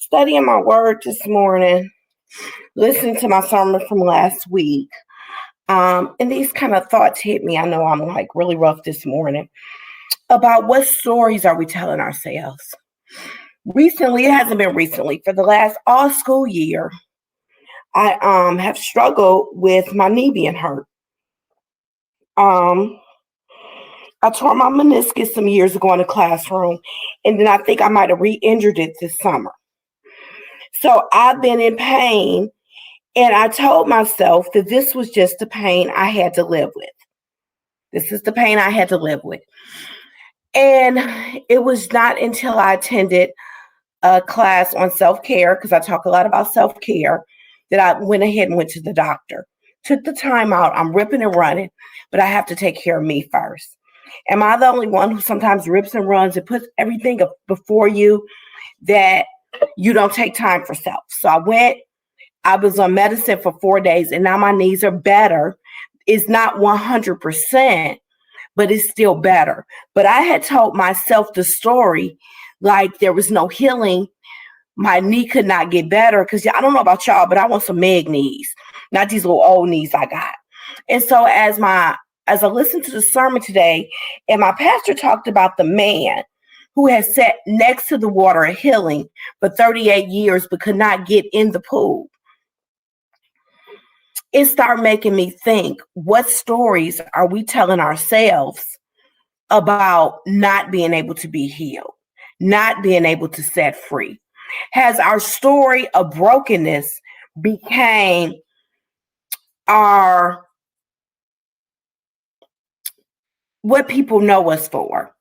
Studying my word this morning, listening to my sermon from last week, and these kind of thoughts hit me. I know I'm like really rough this morning about what stories are we telling ourselves. Recently, it hasn't been recently, for the last all school year, I have struggled with my knee being hurt. Um, I tore my meniscus some years ago in the classroom, and then I think I might have re-injured it this summer. So I've been in pain. And I told myself that this was just the pain I had to live with. This is the pain I had to live with. And it was not until I attended a class on self-care, because I talk a lot about self-care, that I went ahead and went to the doctor. Took the time out. I'm ripping and running, but I have to take care of me first. Am I the only one who sometimes rips and runs and puts everything before you, that you don't take time for self? So I was on medicine for 4 days, and now my knees are better. It's not 100%, but it's still better. But I had told myself the story like there was no healing. My knee could not get better because I don't know about y'all, but I want some Meg knees, not these little old knees I got. And so as I listened to the sermon today, and my pastor talked about the man who has sat next to the water of healing for 38 years but could not get in the pool, it started making me think, what stories are we telling ourselves about not being able to be healed, not being able to set free? Has our story of brokenness became our what people know us for?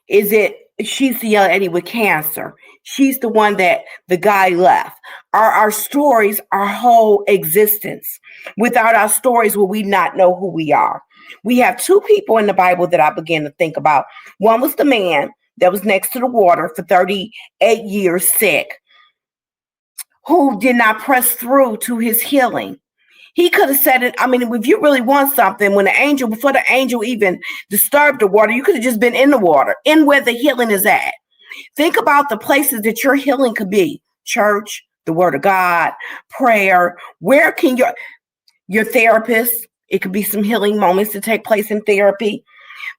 Is it she's the young lady with cancer? She's the one that the guy left. Are our stories our whole existence? Without our stories, will we not know who we are? We have two people in the Bible that I began to think about. One was the man that was next to the water for 38 years sick, who did not press through to his healing. He could have said it. I mean, if you really want something, before the angel even disturbed the water, you could have just been in the water, in where the healing is at. Think about the places that your healing could be: church, the word of God, prayer. Where can your therapist? It could be some healing moments to take place in therapy.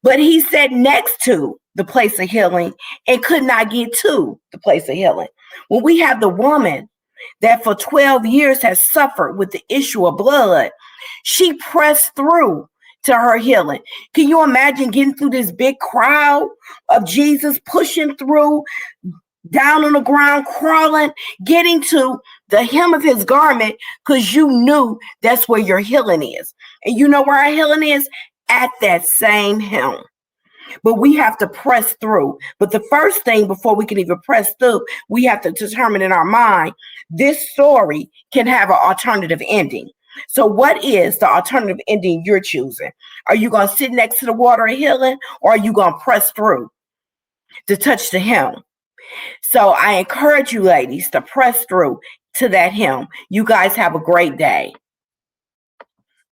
But he sat next to the place of healing and could not get to the place of healing. When we have the woman that for 12 years has suffered with the issue of blood, she pressed through to her healing. Can you imagine getting through this big crowd of Jesus, pushing through, down on the ground, crawling, getting to the hem of his garment, because you knew that's where your healing is. And you know where our healing is? At that same hem. But we have to press through. But the first thing, before we can even press through, we have to determine in our mind, this story can have an alternative ending. So what is the alternative ending you're choosing? Are you going to sit next to the water of healing, or are you going to press through to touch the hem? So I encourage you ladies to press through to that hem. You guys have a great day.